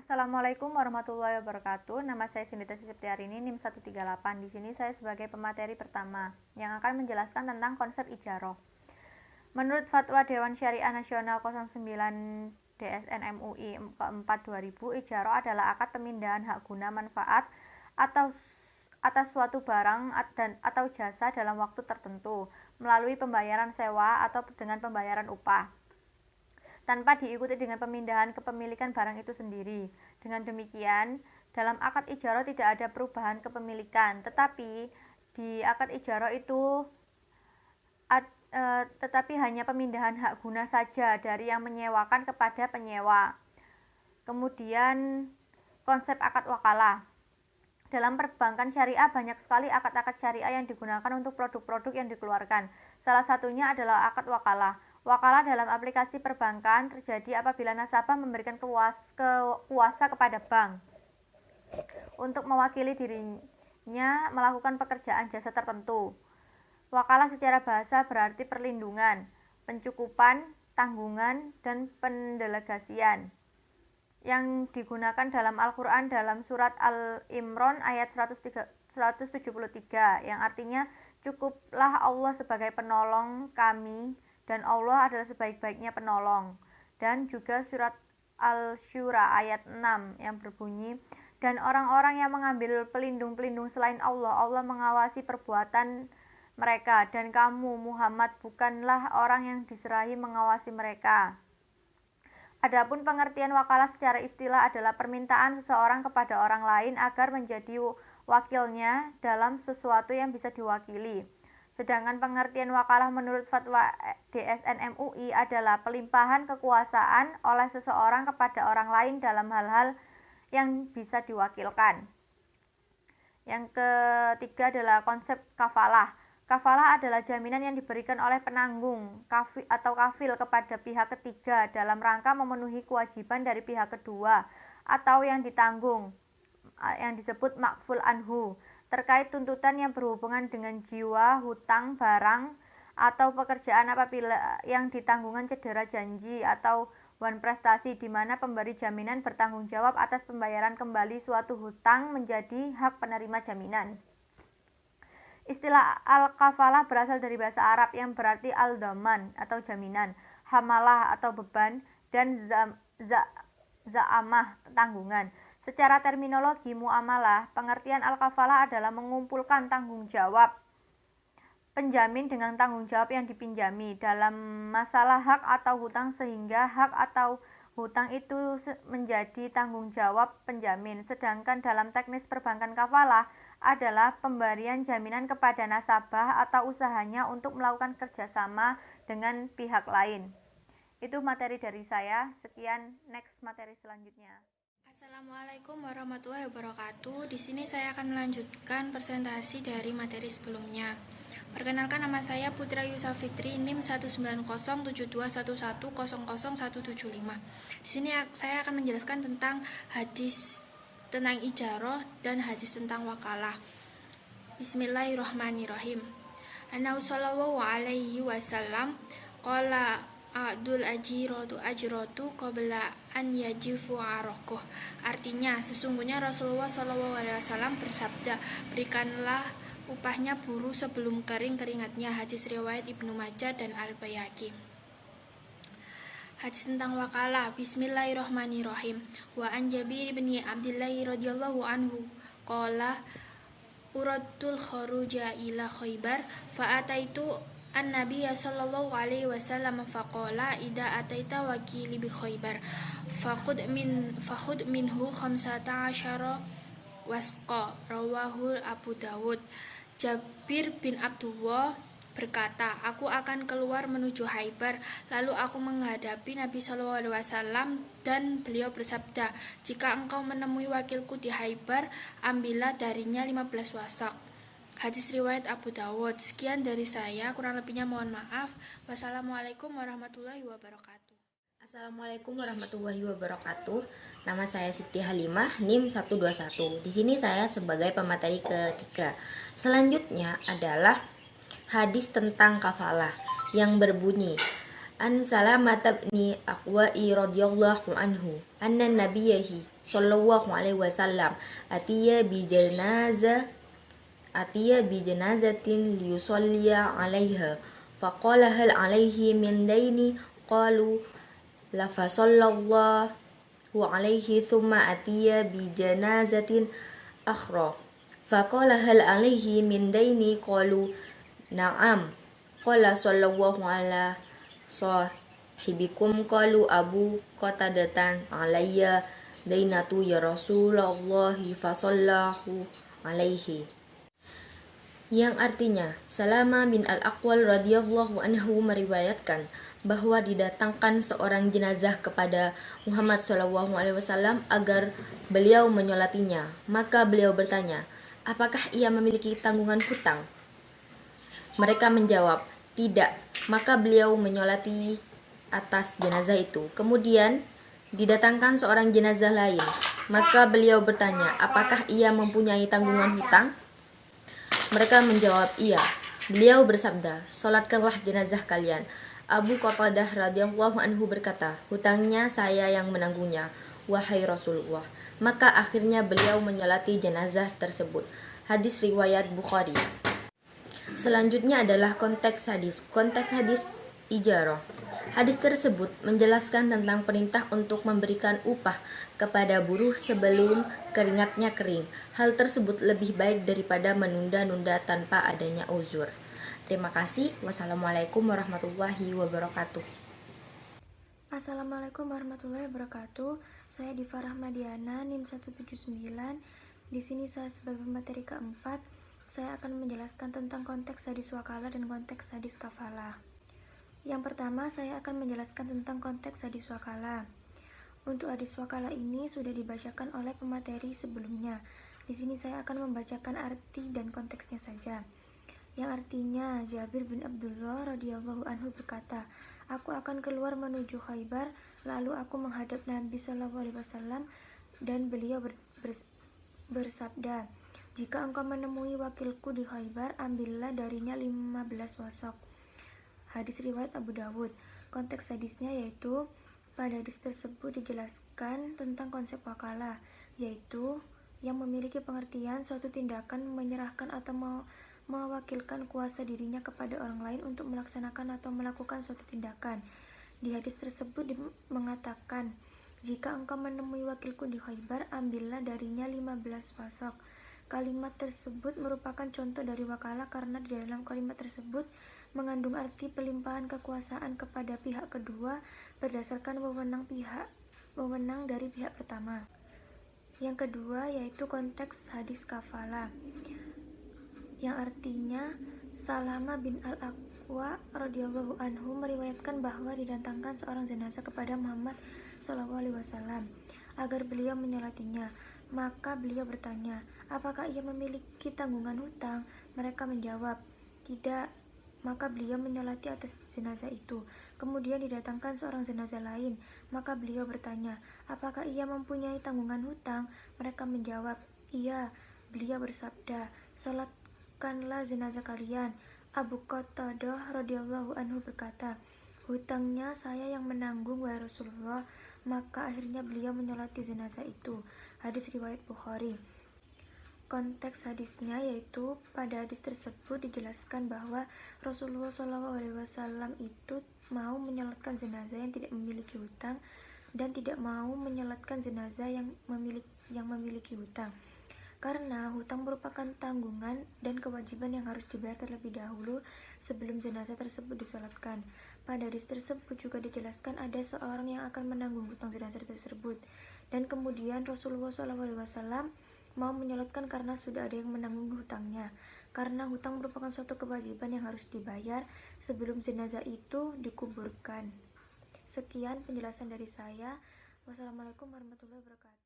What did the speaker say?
Assalamualaikum warahmatullahi wabarakatuh. Nama saya Sindita Septiarini, NIM 138. Di sini saya sebagai pemateri pertama yang akan menjelaskan tentang konsep ijaroh. Menurut Fatwa Dewan Syariah Nasional 09 DSN MUI ke-4 2000, ijaroh adalah akad pemindahan hak guna manfaat atau atas suatu barang atau jasa dalam waktu tertentu melalui pembayaran sewa atau dengan pembayaran upah, tanpa diikuti dengan pemindahan kepemilikan barang itu sendiri. Dengan demikian, dalam akad ijaroh tidak ada perubahan kepemilikan, tetapi di akad ijaroh itu tetapi hanya pemindahan hak guna saja dari yang menyewakan kepada penyewa. Kemudian konsep akad wakalah. Dalam perbankan syariah banyak sekali akad-akad syariah yang digunakan untuk produk-produk yang dikeluarkan. Salah satunya adalah akad wakalah. Wakalah dalam aplikasi perbankan terjadi apabila nasabah memberikan kuasa kepada bank untuk mewakili dirinya melakukan pekerjaan jasa tertentu. Wakalah secara bahasa berarti perlindungan, pencukupan, tanggungan, dan pendelegasian, yang digunakan dalam Al-Quran dalam surat Al-Imran ayat 173, yang artinya cukuplah Allah sebagai penolong kami dan Allah adalah sebaik-baiknya penolong. Dan juga surat Al-Syura ayat 6 yang berbunyi, dan orang-orang yang mengambil pelindung-pelindung selain Allah, Allah mengawasi perbuatan mereka, dan kamu Muhammad bukanlah orang yang diserahi mengawasi mereka. Adapun pengertian wakalah secara istilah adalah permintaan seseorang kepada orang lain agar menjadi wakilnya dalam sesuatu yang bisa diwakili. Sedangkan pengertian wakalah menurut Fatwa DSN MUI adalah pelimpahan kekuasaan oleh seseorang kepada orang lain dalam hal-hal yang bisa diwakilkan. Yang ketiga adalah konsep kafalah. Kafalah adalah jaminan yang diberikan oleh penanggung atau kafil kepada pihak ketiga dalam rangka memenuhi kewajiban dari pihak kedua atau yang ditanggung, yang disebut makful anhu, terkait tuntutan yang berhubungan dengan jiwa, hutang, barang, atau pekerjaan apabila yang ditanggungan cedera janji atau wan prestasi, di mana pemberi jaminan bertanggung jawab atas pembayaran kembali suatu hutang menjadi hak penerima jaminan. Istilah al-kafalah berasal dari bahasa Arab yang berarti al-daman atau jaminan, hamalah atau beban, dan za'amah tanggungan. Secara terminologi muamalah, pengertian al-kafalah adalah mengumpulkan tanggung jawab penjamin dengan tanggung jawab yang dipinjami dalam masalah hak atau hutang, sehingga hak atau hutang itu menjadi tanggung jawab penjamin. Sedangkan dalam teknis perbankan kafalah adalah pemberian jaminan kepada nasabah atau usahanya untuk melakukan kerjasama dengan pihak lain. Itu materi dari saya. Sekian, next materi selanjutnya. Assalamualaikum warahmatullahi wabarakatuh. Di sini saya akan melanjutkan presentasi dari materi sebelumnya. Perkenalkan, nama saya Putra Yusuf Fitri, NIM 1907211000175. Di sini saya akan menjelaskan tentang hadis tentang ijaroh dan hadis tentang wakalah. Bismillahirrahmanirrahim. Annahu sallallahu alaihi wasallam qala a'dul ajratu qabla an yajifu arokoh. Artinya, sesungguhnya Rasulullah sallallahu alaihi wasallam bersabda, berikanlah upahnya buruh sebelum kering keringatnya. Hadis riwayat Ibnu Majah dan Al-Baihaqi. Hadis tentang wakalah. Bismillahirrahmanirrahim. Wa an Jabir bin Abdullah radhiyallahu anhu qala uradtul kharuja ila Khaybar fa ataitu an-nabiy sallallahu alaihi wasallam faqala idza ataita wakili bi Khaybar fakhud minhu 15 wasqa. Rawahu Abu Dawud. Jabir bin Abdullah berkata, aku akan keluar menuju Khaybar, lalu aku menghadapi Nabi SAW dan beliau bersabda, jika engkau menemui wakilku di Khaybar, ambillah darinya 15 wasak. Hadis riwayat Abu Dawud. Sekian dari saya, kurang lebihnya mohon maaf. Wassalamualaikum warahmatullahi wabarakatuh. Assalamualaikum warahmatullahi wabarakatuh. Nama saya Siti Halimah, NIM 121. Di sini saya sebagai pemateri ketiga. Selanjutnya adalah hadis tentang kafalah yang berbunyi, An Salamah bin Aqwa'i radhiyallahu anhu anna nabiyyi sallallahu alaihi wasallam atiya bi janazatin liyusalliya 'alaiha faqala hal 'alaihi min daini qalu la fa sallallahu alaihi thumma atiya bi janazatin akhra faqala hal 'alaihi min daini qalu na'am qala sallallahu ala sahibikum qalu Abu Qatadatan alayya dainatu ya Rasulullah fasallahu alaihi, yang artinya Salamah bin Al-Aqwal radhiyallahu anhu meriwayatkan bahwa didatangkan seorang jenazah kepada Muhammad SAW agar beliau menyolatinya. Maka beliau bertanya, apakah ia memiliki tanggungan hutang? Mereka menjawab, tidak. Maka beliau menyolati atas jenazah itu. Kemudian didatangkan seorang jenazah lain. Maka beliau bertanya, apakah ia mempunyai tanggungan hutang? Mereka menjawab, iya. Beliau bersabda, salatkanlah jenazah kalian. Abu Qatadah radhiyallahu anhu berkata, hutangnya saya yang menanggungnya, wahai Rasulullah. Maka akhirnya beliau menyolati jenazah tersebut. Hadis riwayat Bukhari. Selanjutnya adalah konteks hadis. Konteks hadis ijarah. Hadis tersebut menjelaskan tentang perintah untuk memberikan upah kepada buruh sebelum keringatnya kering. Hal tersebut lebih baik daripada menunda-nunda tanpa adanya uzur. Terima kasih. Wassalamualaikum warahmatullahi wabarakatuh. Assalamualaikum warahmatullahi wabarakatuh. Saya Diva Rahmadiana, NIM 179. Di sini saya sebagai pemateri keempat, saya akan menjelaskan tentang konteks hadis wakalah dan konteks hadis kafalah. Yang pertama, saya akan menjelaskan tentang konteks hadis wakalah. Untuk hadis wakalah ini sudah dibacakan oleh pemateri sebelumnya. Di sini saya akan membacakan arti dan konteksnya saja. Yang artinya, Jabir bin Abdullah radhiyallahu anhu berkata, aku akan keluar menuju Khaybar, lalu aku menghadap Nabi SAW dan beliau bersabda, jika engkau menemui wakilku di Khaybar, ambillah darinya 15 wasok. Hadis riwayat Abu Dawud. Konteks hadisnya yaitu, pada hadis tersebut dijelaskan tentang konsep wakalah, yaitu yang memiliki pengertian suatu tindakan menyerahkan atau mewakilkan kuasa dirinya kepada orang lain untuk melaksanakan atau melakukan suatu tindakan. Di hadis tersebut mengatakan, jika engkau menemui wakilku di Khaybar, ambillah darinya 15 wasok. Kalimat tersebut merupakan contoh dari wakalah karena di dalam kalimat tersebut mengandung arti pelimpahan kekuasaan kepada pihak kedua berdasarkan wewenang dari pihak pertama. Yang kedua yaitu konteks hadis kafalah, yang artinya Salamah bin Al-Aqwa radhiyallahu anhu meriwayatkan bahwa didatangkan seorang jenazah kepada Muhammad SAW agar beliau menyolatinya. Maka beliau bertanya, apakah ia memiliki tanggungan hutang? Mereka menjawab, tidak. Maka beliau menyolati atas jenazah itu. Kemudian didatangkan seorang jenazah lain. Maka beliau bertanya, apakah ia mempunyai tanggungan hutang? Mereka menjawab, iya. Beliau bersabda, salatkanlah jenazah kalian. Abu Qatadah radhiyallahu anhu berkata, hutangnya saya yang menanggung, wahai Rasulullah. Maka akhirnya beliau menyolati jenazah itu. Hadis riwayat Bukhari. Konteks hadisnya yaitu pada hadis tersebut dijelaskan bahwa Rasulullah SAW itu mau menyolatkan jenazah yang tidak memiliki hutang dan tidak mau menyolatkan jenazah yang memiliki hutang, karena hutang merupakan tanggungan dan kewajiban yang harus dibayar terlebih dahulu sebelum jenazah tersebut disolatkan. Pada hadis tersebut juga dijelaskan ada seorang yang akan menanggung hutang jenazah tersebut, dan kemudian Rasulullah SAW mau menyolatkan karena sudah ada yang menanggung hutangnya, karena hutang merupakan suatu kewajiban yang harus dibayar sebelum jenazah itu dikuburkan. Sekian penjelasan dari saya. Wassalamualaikum warahmatullahi wabarakatuh.